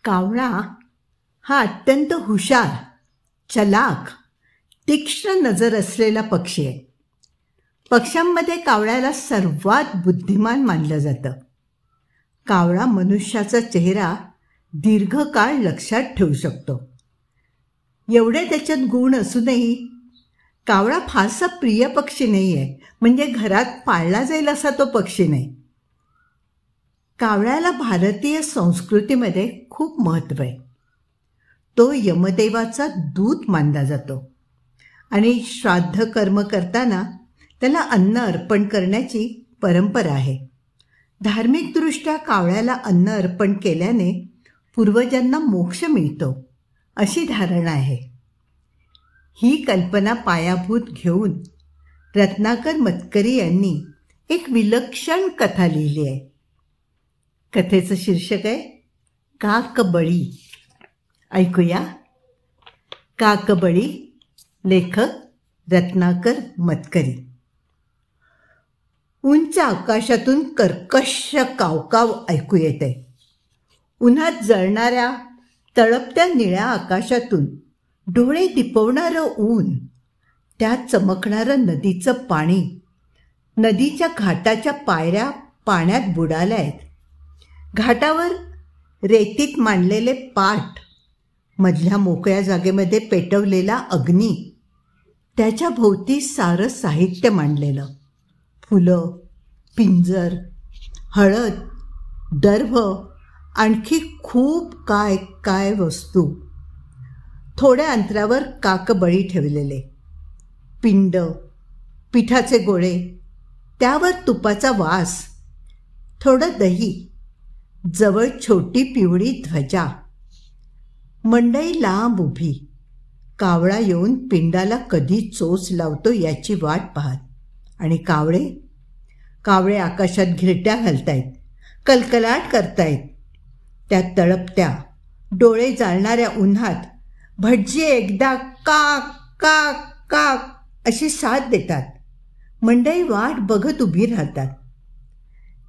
कावळा हा अत्यंत हुशार, चलाख, तीक्ष्ण नजर असलेला पक्षी आहे. पक्ष्यांमध्ये कावळ्याला सर्वात बुद्धिमान मानलं जातं. कावळा मनुष्याचा चेहरा दीर्घकाळ लक्षात ठेवू शकतो. एवढे त्याच्यात गुण असूनही कावळा फारसा प्रिय पक्षी नाही आहे, म्हणजे घरात पाळला जाईल असा तो पक्षी नाही. कावळ्याला भारतीय संस्कृतीमध्ये खूप महत्त्व आहे. तो यमदेवाचा दूत मानला जातो आणि श्राद्ध कर्म करताना त्याला अन्न अर्पण करण्याची परंपरा आहे. धार्मिकदृष्ट्या कावळ्याला अन्न अर्पण केल्याने पूर्वजांना मोक्ष मिळतो अशी धारणा आहे. ही कल्पना पायाभूत घेऊन रत्नाकर मतकरी यांनी एक विलक्षण कथा लिहिली आहे. कथेचं शीर्षक आहे काकबळी. ऐकूया. काकबळी. लेखक रत्नाकर मतकरी. उंच आकाशातून कर्कश कावकाव ऐकू येते. उन्हात जळणाऱ्या तळपत्या निळ्या आकाशातून डोळे दिपवणारं ऊन, त्यात चमकणारं नदीचं पाणी, नदीच्या घाटाच्या पायऱ्या पाण्यात बुडाल्या आहेत. घाटावर रेतीत मांडलेले पाट, मधल्या मोकळ्या जागेमध्ये पेटवलेला अग्नी, त्याच्या भोवती सारं साहित्य मांडलेलं, फुलं, पिंजर, हळद, दर्भ, आणखी खूप काय काय वस्तू. थोड्या अंतरावर काकबळी ठेवलेले, पिंड, पिठाचे गोळे, त्यावर तुपाचा वास, थोडं दही, जवळ छोटी पिवळी ध्वजा. मंडई लांब उभी. कावळा येऊन पिंडाला कधी चोच लावतो याची वाट पाहत. आणि कावळे आकाशात घिरट्या घालतायत, कलकलाट करतायत. त्या तळपत्या, डोळे जाळणाऱ्या उन्हात भटजी एकदा काक काक काक अशी साथ देतात. मंडई वाट बघत उभी राहतात.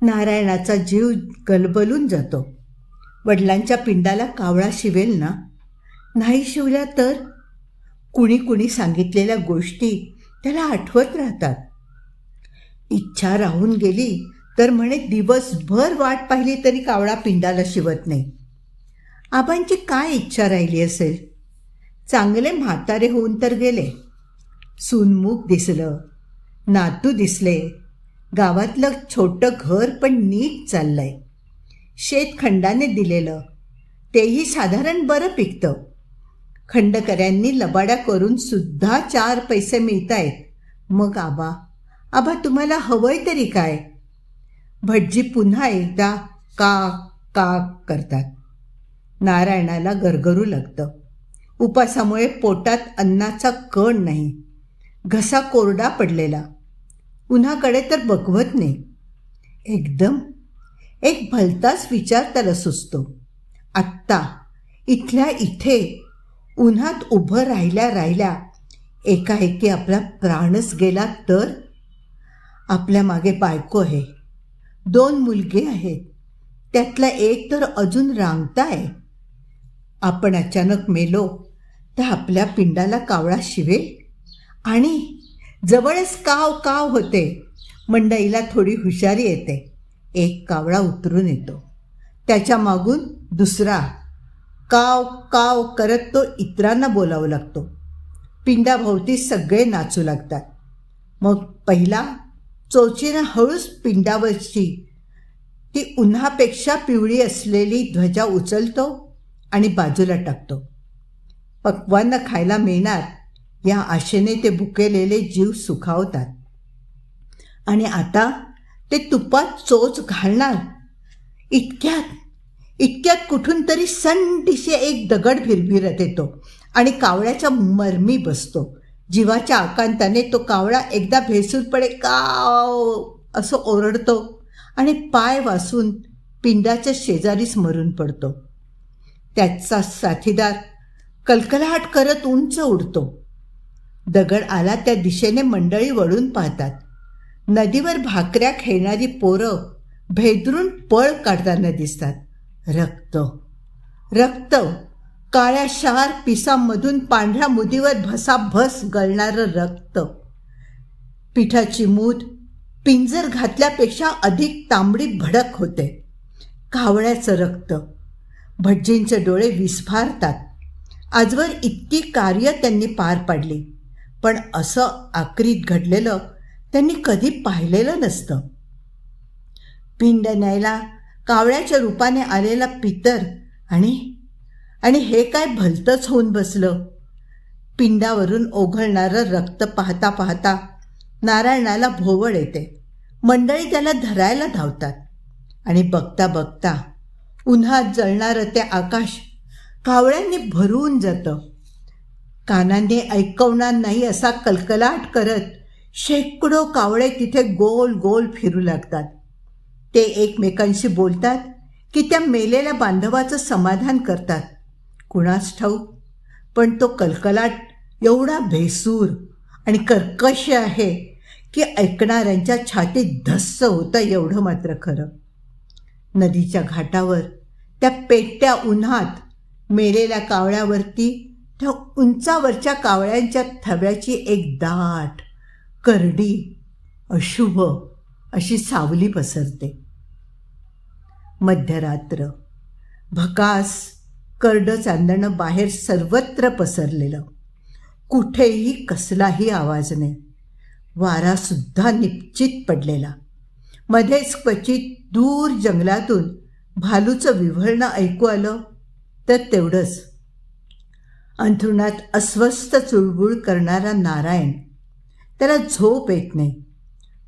नारायणाचा जीव गलबलून जातो. वडिलांच्या पिंडाला कावळा शिवेल ना? नाही शिवल्या तर? कुणी सांगितलेल्या गोष्टी त्याला आठवत राहतात. इच्छा राहून गेली तर म्हणे दिवसभर वाट पाहिली तरी कावळा पिंडाला शिवत नाही. आबांची काय इच्छा राहिली असेल? चांगले म्हातारे होऊन तर गेले. सूनमुख दिसलं, नातू दिसले, गावातलं छोटं घर पण नीट चाललंय. शेतखंडाने दिलेलं तेही साधारण बरं पिकतं. खंडकऱ्यांनी लबाड्या करून सुद्धा 4 पैसे मिळतायत. मग आबा तुम्हाला हवंय तरी काय? भटजी पुन्हा एकदा काक काक करतात. नारायणाला गरगरू लागतं. उपासामुळे पोटात अन्नाचा कण नाही. घसा कोरडा पडलेला. उन्हाकडे तर बघवत नाही. एकदम एक भलताच विचार त्याला सुचतो. आत्ता इथल्या इथे उन्हात उभं राहिल्या एकाएकी आपला प्राणच गेला तर? आपल्या मागे बायको आहे, 2 मुलगे आहेत, त्यातला एक तर अजून रांगताय. आपण अचानक मेलो तर आपल्या पिंडाला कावळा शिवेल. आणि जवळच काव काव होते. मंडईला थोडी हुशारी येते. एक कावळा उतरून येतो. त्याच्या मागून दुसरा. काव काव करत तो इतरांना बोलावू लागतो. पिंडाभोवती सगळे नाचू लागतात. मग पहिला चोचीनं हळूच पिंडावरची ती उन्हापेक्षा पिवळी असलेली ध्वजा उचलतो आणि बाजूला टाकतो. पक्वान्न खायला मिळणार या आशेने ते भुकेलेले जीव सुखावतात. आणि आता ते तुपात चोच घालणार. इतक्यात कुठून तरी संडीशी एक दगड भिरभिरत येतो आणि कावळ्याच्या मरमी बसतो. जीवाच्या आकांताने तो कावळा एकदा भेसूरपणे काव असं ओरडतो आणि पाय वासून पिंडाच्या शेजारीच मरून पडतो. त्याचा साथीदार कलकलाट करत उंच उडतो. दगड आला त्या दिशेने मंडळी वळून पाहतात. नदीवर भाकऱ्या खेळणारी पोरं भेदरून पळ काढताना दिसतात. रक्त, काळ्या शार पिसांमधून पांढऱ्या मुदीवर भसाभस गळणारं रक्त. पिठाची मूठ पिंजर घातल्यापेक्षा अधिक तांबडी भडक होते. कावळ्याचं रक्त. भटजींचे डोळे विस्फारतात. आजवर इतकी कार्य त्यांनी पार पाडली, पण असं आक्रीत घडलेलं त्यांनी कधी पाहिलेलं नसतं. पिंड न्यायला कावळ्याच्या रूपाने आलेला पितर आणि हे काय भलतंच होऊन बसलं. पिंडावरून ओघळणारं रक्त पाहता पाहता नारायणाला भोवळ येते. मंडळी त्याला धरायला धावतात आणि बघता बघता उन्हात जळणारं ते आकाश कावळ्यांनी भरून जातं. कानांनी ऐकवणार नाही असा कलकलाट करत शेकडो कावळे तिथे गोल गोल फिरू लागतात. ते एकमेकांशी बोलतात की त्या मेलेल्या बांधवाचं समाधान करतात. कुणास ठाऊक, पण तो कलकलाट एवढा भेसूर आणि कर्कश आहे की ऐकणाऱ्यांच्या छातीत धस्स होतं एवढं मात्र खरं. नदीच्या घाटावर त्या पेटत्या उन्हात मेलेल्या कावळ्यावरती त्या उंचावरच्या कावळ्यांच्या थव्याची एक दाट, करडी, अशुभ अशी सावली पसरते. मध्यरात्र. भकास करडं चांदणं बाहेर सर्वत्र पसरलेलं. कुठेही कसलाही आवाज नाही. वारासुद्धा निश्चित पडलेला. मध्येच क्वचित दूर जंगलातून भालूचं विव्हळणं ऐकू आलं तर तेवढंच. अंथरुणात अस्वस्थ चुळबुळ करणारा नारायण. त्याला झोप येत नाही.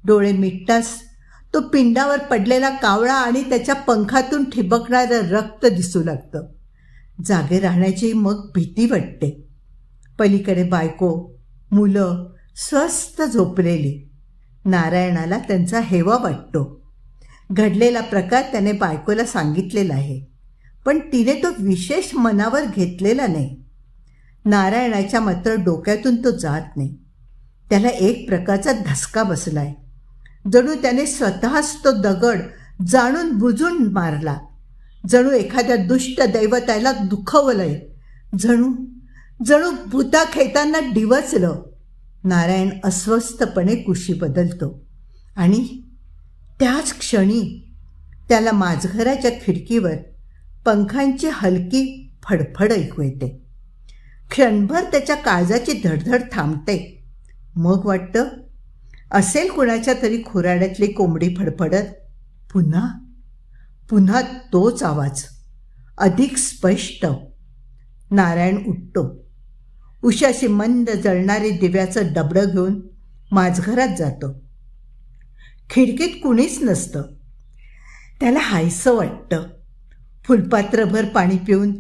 डोळे मिटताच तो पिंडावर पडलेला कावळा आणि त्याच्या पंखातून ठिबकणारं रक्त दिसू लागतं. जागे राहण्याची मग भीती वाटते. पलीकडे बायको, मुलं स्वस्थ झोपलेली. नारायणाला त्यांचा हेवा वाटतो. घडलेला प्रकार त्याने बायकोला सांगितलेला आहे, पण तिने तो विशेष मनावर घेतलेला नाही. नारायणाच्या मात्र डोक्यातून तो जात नाही. त्याला एक प्रकारचा धसका बसलाय. जणू त्याने स्वतःच तो दगड जाणून बुजून मारला. जणू एखाद्या दुष्ट दैवताला दुखवलंय. जणू भूता खेताना डिवचलं. नारायण अस्वस्थपणे कुशी बदलतो आणि त्याच क्षणी त्याला माझघराच्या खिडकीवर पंखांची हलकी फडफड ऐकू येते. क्षणभर त्याच्या काळजाची धडधड थांबते. मग वाटतं असेल कुणाच्या तरी खुराड्यातली कोंबडी फडफडत. पुन्हा तोच आवाज, अधिक स्पष्ट. नारायण उठतो. उशाशी मंद जळणारी दिव्याचं डबडं घेऊन माझघरात जातो. खिडकीत कुणीच नसतं. त्याला हायसं वाटतं. फुलपात्रभर पाणी पिऊन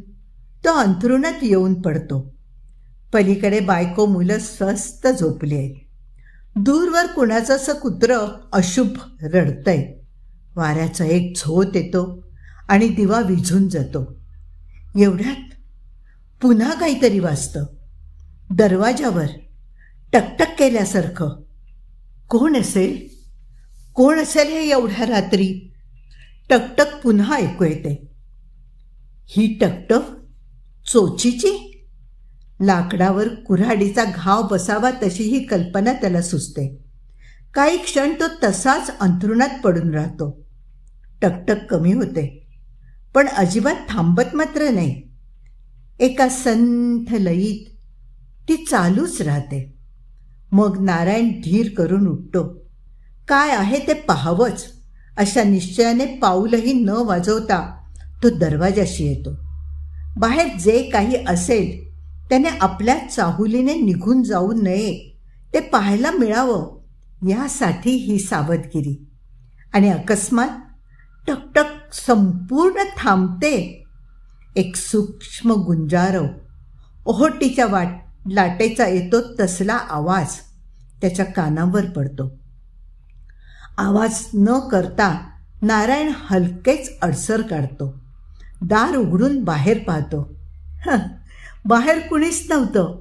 तो अंथरुणात येऊन पडतो. पलीकडे बायको, मुलं स्वस्थ झोपली आहेत. दूरवर कुणाचं असं कुत्रं अशुभ रडतंय. वाऱ्याचा एक झोत येतो आणि दिवा विझून जातो. एवढ्यात पुन्हा काहीतरी वाजतं. दरवाजावर टकटक केल्यासारखं. कोण असेल हे एवढ्या रात्री? टकटक पुन्हा ऐकू येते. ही टकटक चोचीची? लाकडावर कुऱ्हाडीचा घाव बसावा तशी ही कल्पना त्याला सुचते. काही क्षण तो तसाच अंथरुणात पडून राहतो. टकटक कमी होते, पण अजिबात थांबत मात्र नाही. एका संथ लयीत ती चालूच राहते. मग नारायण धीर करून उठतो. काय आहे ते पाहावंच अशा निश्चयाने पाऊलही न वाजवता तो दरवाजाशी येतो. बाहेर जे काही असेल त्याने आपल्या चाहुलीने निघून जाऊ नये, ते पाहायला मिळावं यासाठी ही सावधगिरी. आणि अकस्मात टकटक संपूर्ण थांबते. एक सूक्ष्म गुंजारव, ओहोटीच्या लाटेचा येतो तसला आवाज त्याच्या कानावर पडतो. आवाज न करता नारायण हलकेच अडसर काढतो. दार उघडून बाहेर पाहतो. बाहेर कुणीच नव्हतं.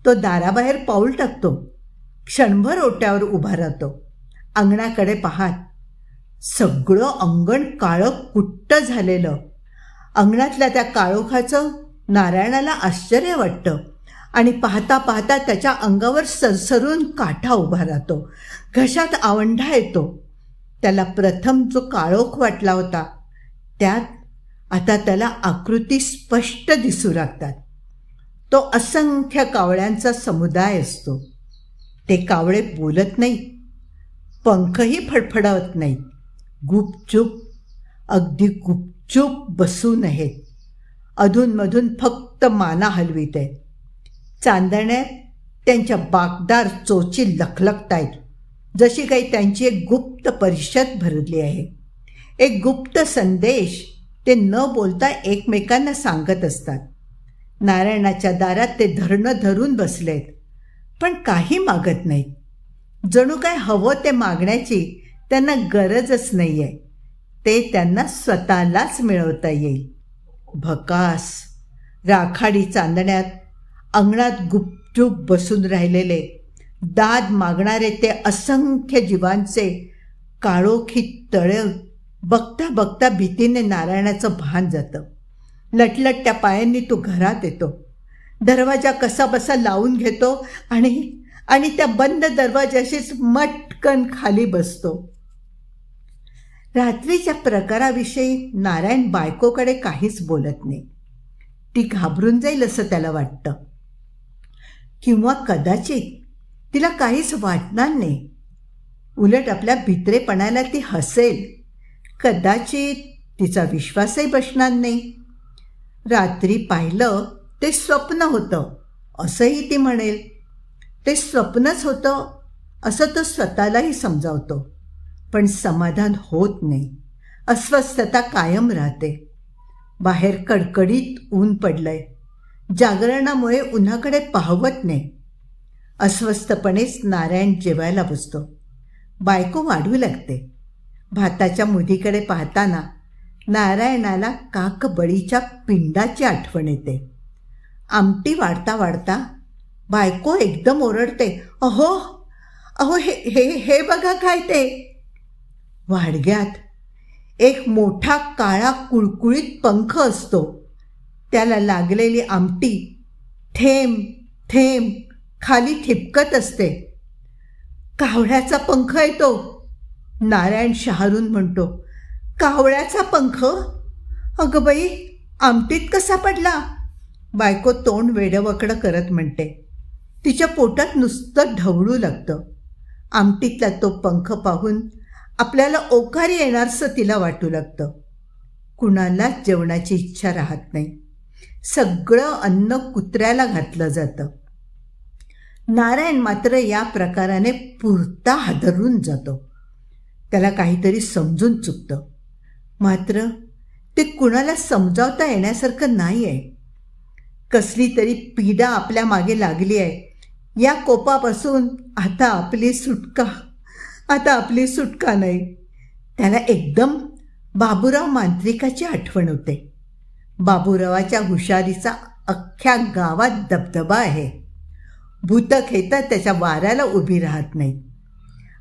तो दाराबाहेर पाऊल टाकतो. क्षणभर ओट्यावर उभा राहतो. अंगणाकडे पाहत सगळं अंगण काळं कुट्ट झालेलं अंगणातल्या त्या काळोखाचं नारायणाला आश्चर्य वाटतं आणि पाहता पाहता त्याच्या अंगावर सरसरून काठा उभा राहतो. घशात आवंढा येतो. त्याला प्रथम जो काळोख वाटला होता त्यात आता त्याला आकृती स्पष्ट दिसू लागतात. तो असंख्य कावळ्यांचा समुदाय असतो. ते कावळे बोलत नाहीत, पंखही फडफडवत नाहीत. गुपचूप, अगदी गुपचूप बसून आहेत. अधूनमधून फक्त माना हलवीत आहेत. चांदण्यात त्यांच्या बाकदार चोची लखलखतायत, जशी काही त्यांची एक गुप्त परिषद भरली आहे. एक गुप्त संदेश ते न बोलता एकमेकांना सांगत असतात. नारायणाच्या दारात ते धरणं धरून बसलेत, पण काही मागत नाहीत. जणू काय हवं ते मागण्याची त्यांना गरजच नाही आहे. ते त्यांना स्वतःलाच मिळवता येईल. भकास राखाडी चांदण्यात अंगणात गुपचूप बसून राहिलेले, दाद मागणारे ते असंख्य जीवांचे काळोखी तळे बघता बघता भीतीने नारायणाचं भान जातं. लटलटत्या पायांनी तो घरात येतो. दरवाजा कसाबसा लावून घेतो आणि त्या बंद दरवाजाशीच मटकन खाली बसतो. रात्रीच्या प्रकाराविषयी नारायण बायकोकडे काहीच बोलत नाही. ती घाबरून जाईल असं त्याला वाटतं, किंवा कदाचित तिला काहीच वाटणार नाही. उलट आपल्या भित्रेपणाला ती हसेल. कदाचित तिचा विश्वासही बसणार नाही. रात्री पाहिलं ते स्वप्न होतं असंही ती म्हणेल. ते स्वप्नच होतं असं तो स्वतःलाही समजावतो, पण समाधान होत नाही. अस्वस्थता कायम राहते. बाहेर कडकडीत ऊन पडलंय. जागरणामुळे उन्हाकडे पाहवत नाही. अस्वस्थपणेच नारायण जेवायला बसतो. बायको वाढू लागते. भाताच्या मुठीकडे पाहताना नारायणाला काकबळीच्या पिंडाची आठवण येते. आमटी वाढता वाढता बायको एकदम ओरडते, अहो अहो हे हे हे बघा काय ते. वाडग्यात एक मोठा काळा कुळकुळीत पंख असतो. त्याला लागलेली आमटी थेंब थेंब खाली ठिपकत असते. कावळ्याचा पंख येतो. नारायण शहारून म्हणतो, कावळ्याचा पंख? अगं बाई, आमटीत कसा पडला? बायको तोंड वेडवकडं करत म्हणते. तिच्या पोटात नुसतं ढवळू लागतं. आमटीतला तो पंख पाहून आपल्याला ओकारी येणारसं तिला वाटू लागतं. कुणालाच जेवणाची इच्छा राहत नाही. सगळं अन्न कुत्र्याला घातलं जातं. नारायण मात्र या प्रकाराने पुरता हादरून जातो. त्याला काहीतरी समजून चुकतं, मात्र ते कुणाला समजावता येण्यासारखं नाही आहे. कसली तरी पीडा आपल्या मागे लागली आहे. या कोपापासून आता आपली सुटका नाही. त्याला एकदम बाबूराव मांत्रिकाची आठवण होते. बाबूरावाच्या हुशारीचा अख्ख्या गावात दबदबा आहे. भूतखेतं त्याच्या वाऱ्याला उभी राहत नाही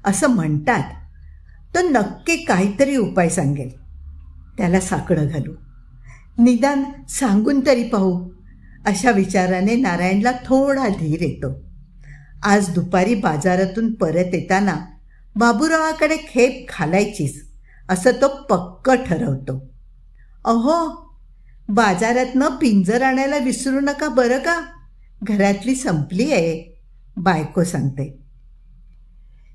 असं म्हणतात. तो नक्की काहीतरी उपाय सांगेल. त्याला साकडं घालू, निदान सांगून तरी पाहू, अशा विचाराने नारायणला थोडा धीर येतो. आज दुपारी बाजारातून परत येताना बाबूरावाकडे खेप घालायचीच असं तो पक्क ठरवतो. अहो, बाजारातनं पिंजर आणायला विसरू नका बरं का, घरातली संपली आहे, बायको सांगते.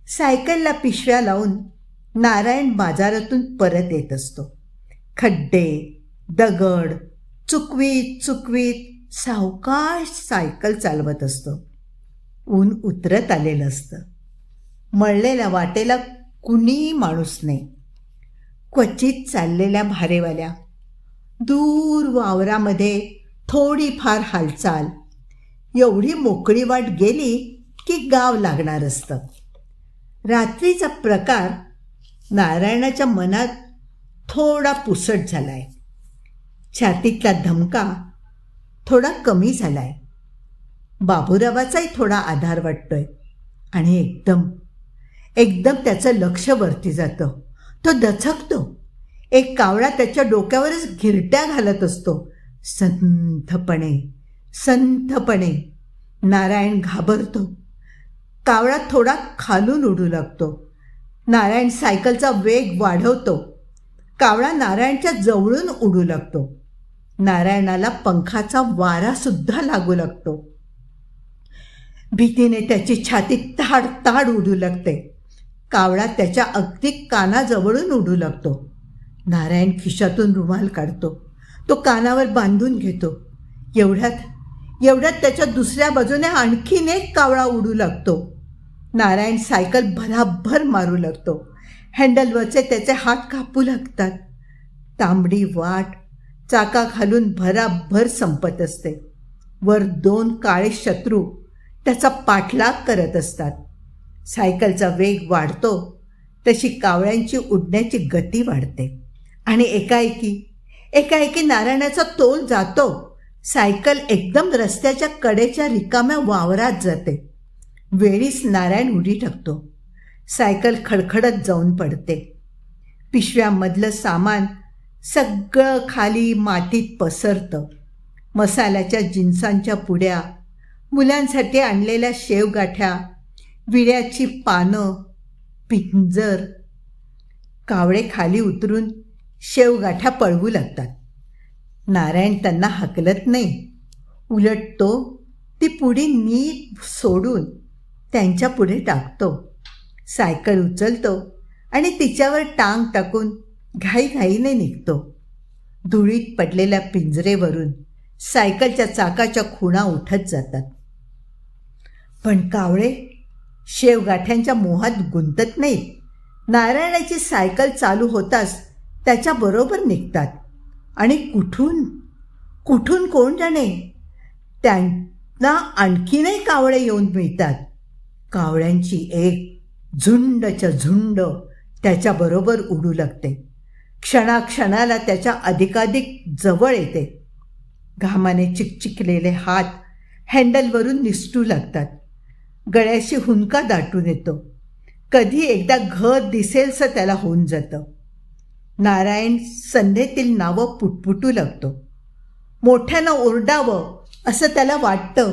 सायकलला पिशव्या लावून नारायण बाजारातून परत येत असतो. खड्डे, दगड चुकवीत चुकवीत सावकाश सायकल चालवत असतो. ऊन उतरत आलेलं असतं. मळलेल्या वाटेला कुणी माणूस नाही. क्वचित चाललेल्या भारेवाल्या, दूर वावरामध्ये थोडीफार हालचाल. एवढी मोकळी वाट गेली की गाव लागणार असतं. रात्रीचा प्रकार नारायणाच्या मनात थोडा पुसट झाला आहे. छातीतला धमका थोडा कमी झाला आहे. बाबूरावाचाही थोडा आधार वाटतोय. आणि एकदम त्याचं लक्ष वरती जातं. तो दचकतो. एक कावळा त्याच्या डोक्यावरच घिरट्या घालत असतो. संथपणे संथपणे. नारायण घाबरतो. कावळा थोडा खालून उडू लागतो. नारायण सायकलचा वेग वाढवतो. कावळा नारायणच्या जवळून उडू लागतो. नारायणाला पंखाचा वारासुद्धा लागू लागतो. भीतीने त्याची छाती ताड ताड उडू लागते. कावळा त्याच्या अगदी कानाजवळून उडू लागतो. नारायण खिशातून रुमाल काढतो. तो कानावर बांधून घेतो. एवढ्यात त्याच्या दुसऱ्या बाजूने आणखीन एक कावळा उडू लागतो. नारायण सायकल भराभर मारू लागतो. हँडलवरचे त्याचे हात कापू लागतात. तांबडी वाट चाकाखालून भराभर संपत असते. वर 2 काळे शत्रू त्याचा पाठलाग करत असतात. सायकलचा वेग वाढतो तशी कावळ्यांची उडण्याची गती वाढते आणि एकाएकी नारायणाचा तोल जातो. सायकल एकदम रस्त्याच्या कडेच्या रिकाम्या वावरात जाते. वेळीच नारायण उडी टाकतो. सायकल खडखडत जाऊन पडते. पिशव्यामधलं सामान सगळं खाली मातीत पसरतं. मसाल्याच्या जिन्सांच्या पुड्या, मुलांसाठी आणलेल्या शेवगाठ्या, विड्याची पानं, पिंजर. कावळे खाली उतरून शेवगाठ्या पळवू लागतात. नारायण त्यांना हकलत नाही. उलट तो ती पुडी नीट सोडून त्यांच्या पुढे टाकतो. सायकल उचलतो आणि तिच्यावर टांग टाकून घाईघाईने निघतो. धुळीत पडलेल्या पिंजरेवरून सायकलच्या चाकाच्या खुणा उठत जातात. पण कावळे शेवगाठ्यांच्या मोहात गुंतत नाहीत. नारायणाची सायकल चालू होताच त्याच्याबरोबर निघतात. आणि कुठून कोण जाणे, त्यांना आणखीनही कावळे येऊन मिळतात. कावळ्यांची एक झुंडच्या झुंड त्याच्याबरोबर उडू लागते. क्षणाक्षणाला त्याच्या अधिकाधिक जवळ येते. घामाने चिकचिकलेले हात हँडलवरून निसटू लागतात. गळ्याशी हुंका दाटून येतो. कधी एकदा घर दिसेलसं त्याला होऊन जातं. नारायण संध्येतील नावं पुटपुटू लागतो. मोठ्यानं ओरडावं असं त्याला वाटतं.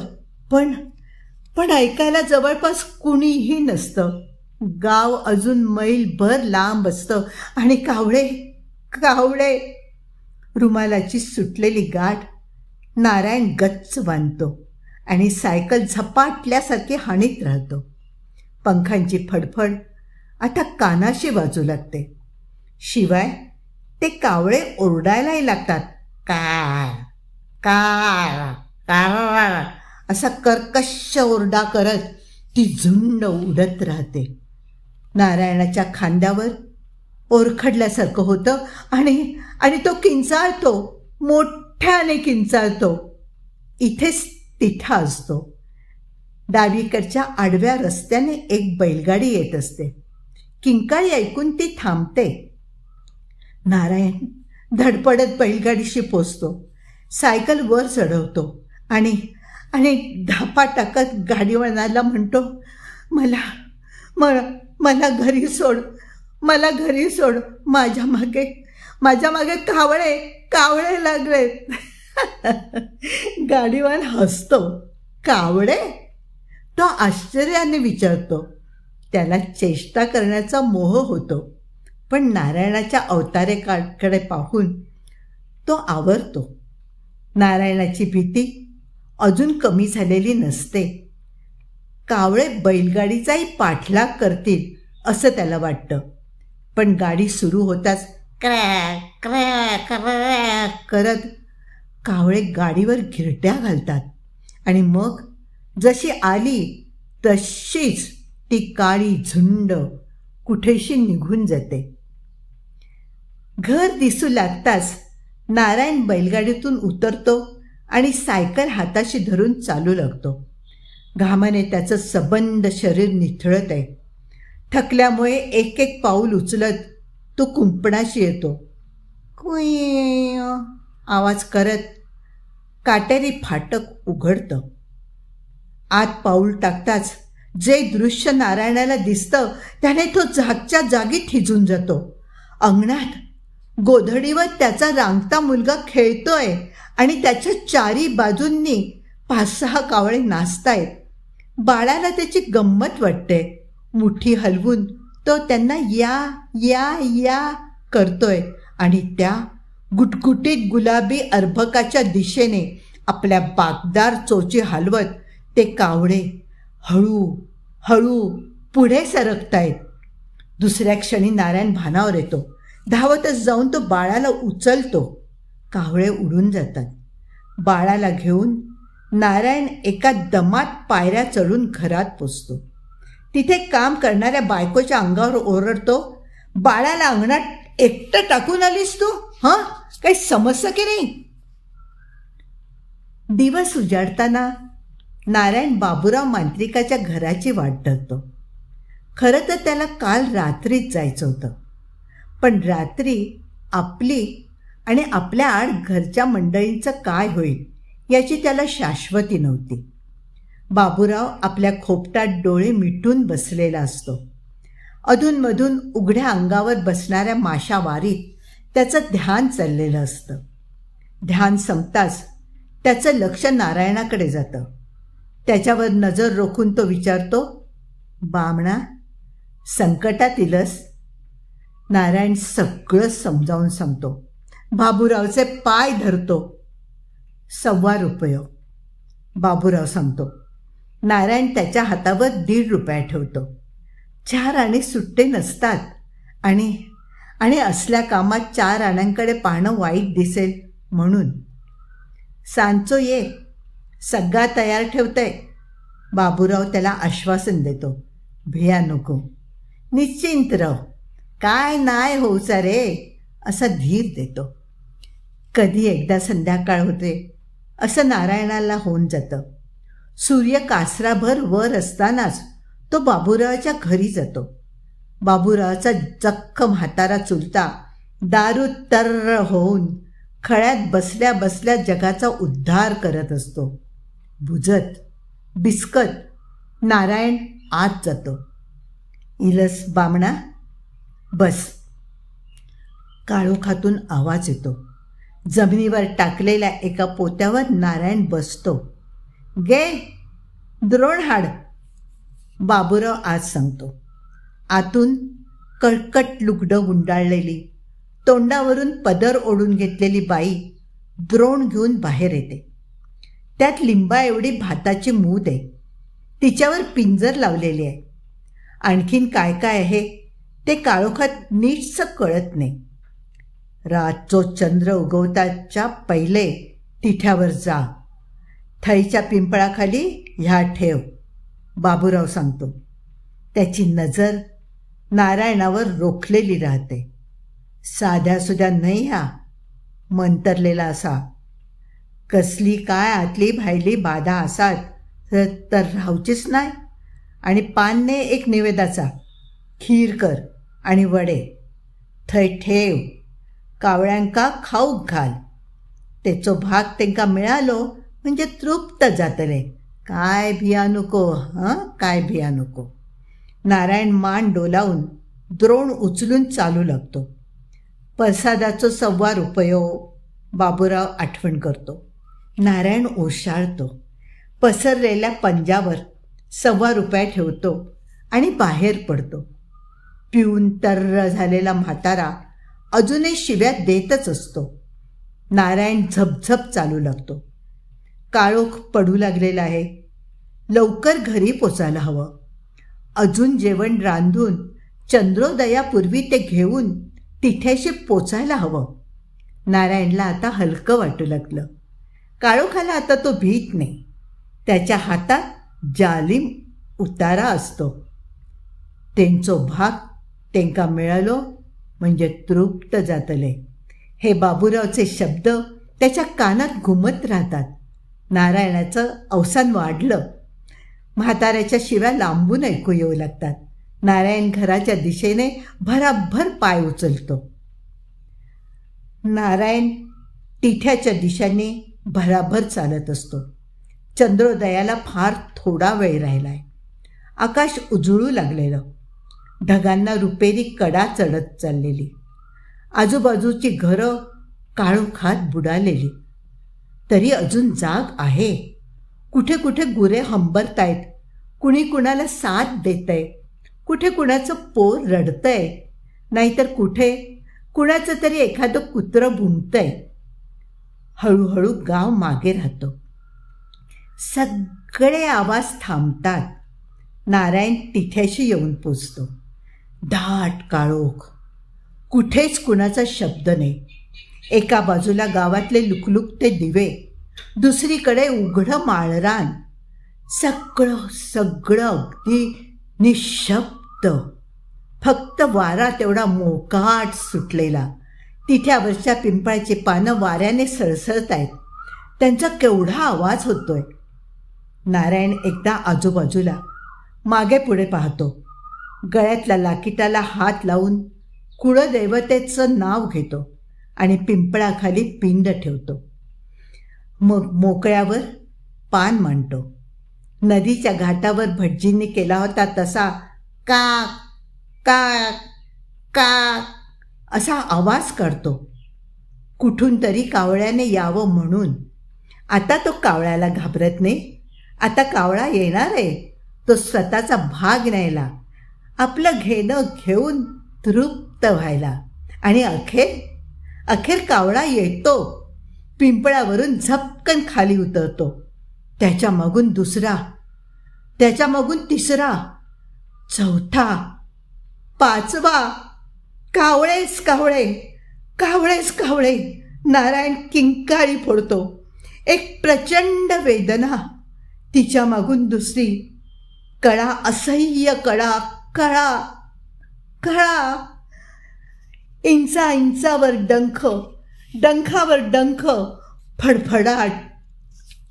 पण ऐकायला जवळपास कुणीही नसतं. गाव अजून मैलभर लांब असतं आणि कावळे. रुमालाची सुटलेली गाठ नारायण गच्च बांधतो आणि सायकल झपाटल्यासारखी हाणीत राहतो. पंखांची फडफड आता कानाशी वाजू लागते. शिवाय ते कावळे ओरडायलाही लागतात. का असा कर्कश ओरडा करत ती झुंड उडत राहते. नारायणाच्या खांद्यावर ओरखडल्यासारखं होतं आणि तो किंचाळतो, मोठ्याने किंचाळतो. इथेच तिठा असतो. डावीकडच्या आडव्या रस्त्याने एक बैलगाडी येत असते. किंकाळी ऐकून ती थांबते. नारायण धडपडत बैलगाडीशी पोचतो. सायकल वर चढवतो आणि धापा टाकत गाडीवाल्याला म्हणतो, मला घरी सोड, मला घरी सोड. माझ्या मागे कावळे लागलेत. गाडीवाला हसतो. कावळे? तो आश्चर्याने विचारतो. त्याला चेष्टा करण्याचा मोह होतो. पण नारायणाच्या अवतारेकडे पाहून तो आवरतो. नारायणाची भीती अजून कमी झालेली नसते. कावळे बैलगाडीचाही पाठलाग करतील असं त्याला वाटतं. पण गाडी सुरू होताच क्रॅक क्रॅक क्रॅक करत कावळे गाडीवर घिरट्या घालतात आणि मग जशी आली तशीच ती काळी झुंड कुठेशी निघून जाते. घर दिसू लागताच नारायण बैलगाडीतून उतरतो आणि सायकल हाताशी धरून चालू लागतो. घामाने त्याचं सबंध शरीर निथळत आहे. थकल्यामुळे एक एक पाऊल उचलत तो कुंपणाशी येतो. कुई आवाज करत काटेरी फाटक उघडतं. आत पाऊल टाकताच जे दृश्य नारायणाला दिसतं त्याने तो जागच्या जागी थिजून जातो. अंगणात गोधडीवर त्याचा रांगता मुलगा खेळतोय आणि त्याच्या चारी बाजूंनी 5-6 कावळे नाचतायत. बाळाला त्याची गंमत वाटते. मुठी हलवून तो त्यांना या या या करतोय आणि त्या गुटगुटीत गुलाबी अर्भकाच्या दिशेने आपल्या बागदार चोची हलवत ते कावळे हळू हळू पुढे सरकतायत. दुसऱ्या क्षणी नारायण भानावर येतो. धावतच जाऊन तो बाळाला उचलतो. कावळे उडून जातात. बाळाला घेऊन नारायण एका दमात पायऱ्या चढून घरात पोचतो. तिथे काम करणाऱ्या बायकोच्या अंगावर ओरडतो, बाळाला अंगणात एकटं टाकून आलीस तू? हां, काही समजतं की नाही? दिवस उजाडताना नारायण बाबूराव मांत्रिकाच्या घराची वाट धरतो. खरं तर त्याला काल रात्रीच जायचं होतं, पण रात्री आपली आणि आपल्या आड घरच्या मंडळींचं काय होईल याची त्याला शाश्वती नव्हती. बाबूराव आपल्या खोपटात डोळे मिटून बसलेला असतो. अधूनमधून उघड्या अंगावर बसणाऱ्या माशावारीत त्याचं ध्यान चाललेलं असतं. ध्यान संपताच त्याचं लक्ष नारायणाकडे जातं. त्याच्यावर नजर रोखून तो विचारतो, बामणा, संकटात इलस? नारायण सगळं समजावून सांगतो. बाबूरावचे पाय धरतो. ₹1.25 बाबूराव सांगतो. नारायण त्याच्या हातावर ₹1.5 ठेवतो. 4 आणे सुट्टे नसतात आणि असल्या कामात 4 आण्यांकडे पाहणं वाईट दिसेल म्हणून. सांचो ये, सगळा तयार ठेवतंय. बाबूराव त्याला आश्वासन देतो. भिया नको, निश्चिंत रह, काय नाही होऊचा रे, असा धीर देतो. कधी एकदा संध्याकाळ होते असं नारायणाला होऊन जातं. सूर्य कासराभर वर असतानाच तो बाबूरावाच्या घरी जातो. बाबूरावाचा जख्ख म्हातारा चुलता दारू तर्र होऊन खळ्यात बसल्या बसल्या जगाचा उद्धार करत असतो. बुजत बिस्कत नारायण आत जातो. इलस बामणा, बस. काळोखातून आवाज येतो. जमिनीवर टाकलेल्या एका पोत्यावर नारायण बसतो. गे, द्रोण हाड, बाबूराव आज सांगतो. आतून कळकट लुगडं गुंडाळलेली, तोंडावरून पदर ओढून घेतलेली बाई द्रोण घेऊन बाहेर येते. त्यात लिंबा एवढी भाताची मूद आहे. तिच्यावर पिंजर लावलेली आहे. आणखीन काय काय आहे ते काळोखात नीटसं कळत नाही. रातचो चंद्र उगवताच्या पहिले तिठ्यावर जा. थैच्या पिंपळाखाली ह्या ठेव, बाबूराव सांगतो. त्याची नजर नारायणावर रोखलेली राहते. साध्यासुध्या नाही ह्या, मंतरलेला असा. कसली काय आतली भायली बाधा असात तर राहूचीच नाही. आणि पानने एक निवेदाचा, खीर कर आणि वडे थंय ठेव. कावळ्यांका खाऊक घाल. तेचो भाग तेंका मिळालो म्हणजे तृप्त जातले. काय भिया नको, काय भिया नको. नारायण मान डोलावून द्रोण उचलून चालू लागतो. प्रसादाचो ₹1.25 बाबूराव आठवण करतो. नारायण ओशाळतो. पसरलेल्या पंजावर ₹1.25 ठेवतो आणि बाहेर पडतो. पिऊन तर्र झालेला म्हातारा अजूनही शिव्या देतच असतो. नारायण झपझप चालू लागतो. काळोख पडू लागलेला आहे. लवकर घरी पोचायला हवं. अजून जेवण रांधून चंद्रोदयापूर्वी ते घेऊन तिथेशी पोचायला हवं. नारायणला आता हलकं वाटू लागलं. काळोखाला आता तो भीत नाही. त्याच्या हातात जालिम उतारा असतो. तेंचो भाग तेंका मिळालो म्हणजे तृप्त जातले. हे बाबूरावचे शब्द त्याच्या कानात घुमत राहतात. नारायणाचं अवसान वाढलं. म्हाताऱ्याच्या शिव्या लांबून ऐकू येऊ लागतात. नारायण घराच्या दिशेने भराभर पाय उचलतो. नारायण तिठ्याच्या दिशेने भराभर चालत असतो. चंद्रोदयाला फार थोडा वेळ राहिलाय. आकाश उजळू लागलेलं. ढगांना रुपेरी कडा चढत चाललेली. आजूबाजूची घरं काळोखात बुडालेली. तरी अजून जाग आहे. कुठे कुठे गुरे हंबरतायत, कुणी कुणाला साथ देतंय, कुठे कुणाचं पोर रडतंय, नाहीतर कुठे कुणाचं तरी एखादं कुत्रं भुंकतंय. हळूहळू गाव मागे राहतो. सगळे आवाज थांबतात. नारायण तिथ्याशी येऊन पोचतो. दाट काळोख, कुठेच कुणाचा शब्द नाही. एका बाजूला गावातले लुकलुकते दिवे, दुसरीकडे उघडं माळरान. सगळं सगळं अगदी निशब्द. फक्त वारा तेवढा मोकाट सुटलेला. तिथ्यावरच्या पिंपळाची पानं वाऱ्याने सळसळत आहेत. त्यांचा केवढा आवाज होतोय. नारायण एकदा आजूबाजूला मागे पुढे पाहतो. गळ्यातल्या लाकिटाला हात लावून कुळदेवतेचं नाव घेतो आणि पिंपळाखाली पिंड ठेवतो. मग मोकळ्यावर पान मांडतो. नदीच्या घाटावर भटजींनी केला होता तसा का का का असा आवाज काढतो. कुठून तरी कावळ्याने यावं म्हणून. आता तो कावळ्याला घाबरत नाही. आता कावळा येणार आहे तो स्वतःचा भाग न्यायला, आपलं घेणं घेऊन तृप्त व्हायला. आणि अखेर कावळा येतो. पिंपळावरून झपकन खाली उतरतो. त्याच्या मागून दुसरा, त्याच्या मागून तिसरा, चौथा, पाचवा. कावळेच कावळे, कावळेच कावळे. नारायण किंकाळी फोडतो. एक प्रचंड वेदना, तिच्या मागून दुसरी. कळा, असह्य कळा, कळा कळा. इंचावर डंख, डंखावर डंख, फडफडाट.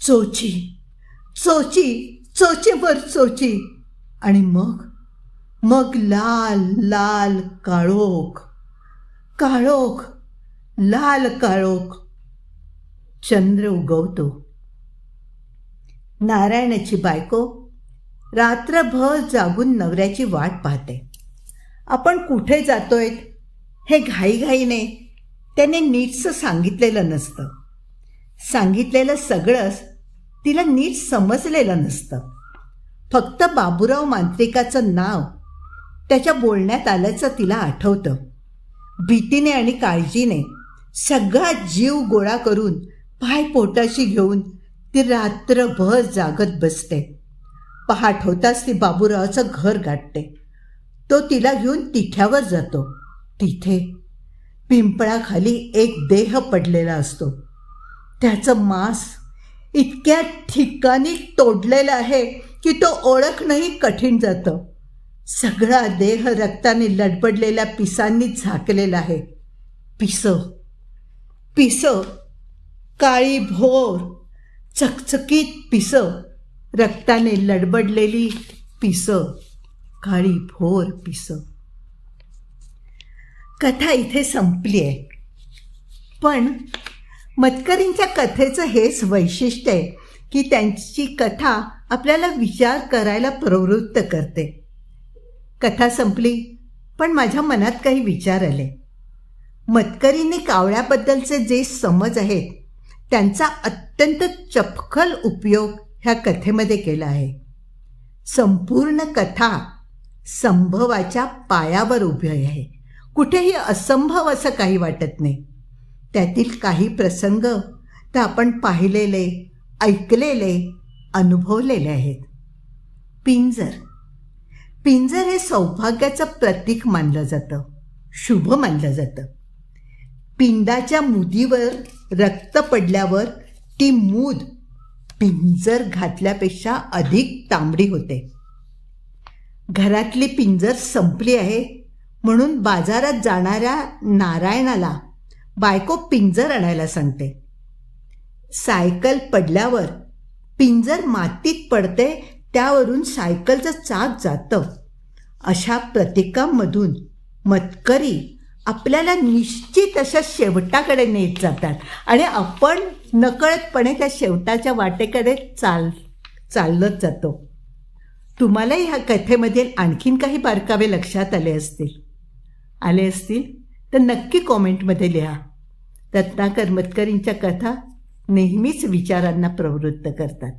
चोची चोची, चोचीवर चोची. आणि मग लाल लाल काळोख, काळोख, लाल काळोख. चंद्र उगवतो. नारायणाची बायको रात्रभर जागून नवऱ्याची वाट पाहते. आपण कुठे जातोय हे घाईघाईने त्याने नीटसं सांगितलेलं नसतं. सांगितलेलं सगळंच तिला नीट समजलेलं नसतं. फक्त बाबूराव मांत्रिकाचं नाव त्याच्या बोलण्यात आल्याचं तिला आठवतं. भीतीने आणि काळजीने सगळा जीव गोळा करून पाय पोटाशी घेऊन ती रात्रभर जागत बसते. पहाट होताच ती बाबूरावाचं घर गाठते. तो तिला घेऊन तिथ्यावर जातो. तिथे पिंपळाखाली एक देह पडलेला असतो. त्याचं मांस इतक्या ठिकाणी तोडलेलं आहे की तो ओळखणंही कठीण जातं. सगळा देह रक्ताने लडबडलेल्या पिसांनी झाकलेला आहे. पिसं, काळी भोर, चकचकीत पिसं, रक्ताने लडबडलेली पिसं, काळी भोर पिसं. कथा इथे संपली आहे. पण मतकरींच्या कथेचं हेच वैशिष्ट्य आहे की त्यांची कथा आपल्याला विचार करायला प्रवृत्त करते. कथा संपली, पण माझ्या मनात काही विचार आले. मतकरींनी कावळ्याबद्दलचे जे समज आहेत त्यांचा अत्यंत चपखल उपयोग ह्या कथेमध्ये केला आहे. संपूर्ण कथा संभवाच्या पायावर उभी आहे. कुठेही असंभव असं काही वाटत नाही. त्यातील काही प्रसंग तर आपण पाहिलेले, ऐकलेले, अनुभवलेले आहेत. पिंजर हे सौभाग्याचं प्रतीक मानलं जातं, शुभ मानलं जातं. पिंडाच्या मुदीवर रक्त पडल्यावर ती मूद पिंजर घातल्यापेक्षा अधिक तांबडी होते. घरातली पिंजर संपली आहे म्हणून बाजारात जाणाऱ्या नारायणाला बायको पिंजर आणायला सांगते. सायकल पडल्यावर पिंजर मातीत पडते, त्यावरून सायकलचं चाक जातं. अशा प्रतीकांमधून मतकरी आपल्याला निश्चित अशा शेवटाकडे नेत जातात आणि आपण नकळतपणे त्या शेवटाच्या वाटेकडे चालत जातो. तुम्हालाही ह्या कथेमधील आणखीन काही बारकावे लक्षात आले असतील तर नक्की कॉमेंटमध्ये लिहा. रत्नाकर मतकरींच्या कथा नेहमीच विचारांना प्रवृत्त करतात.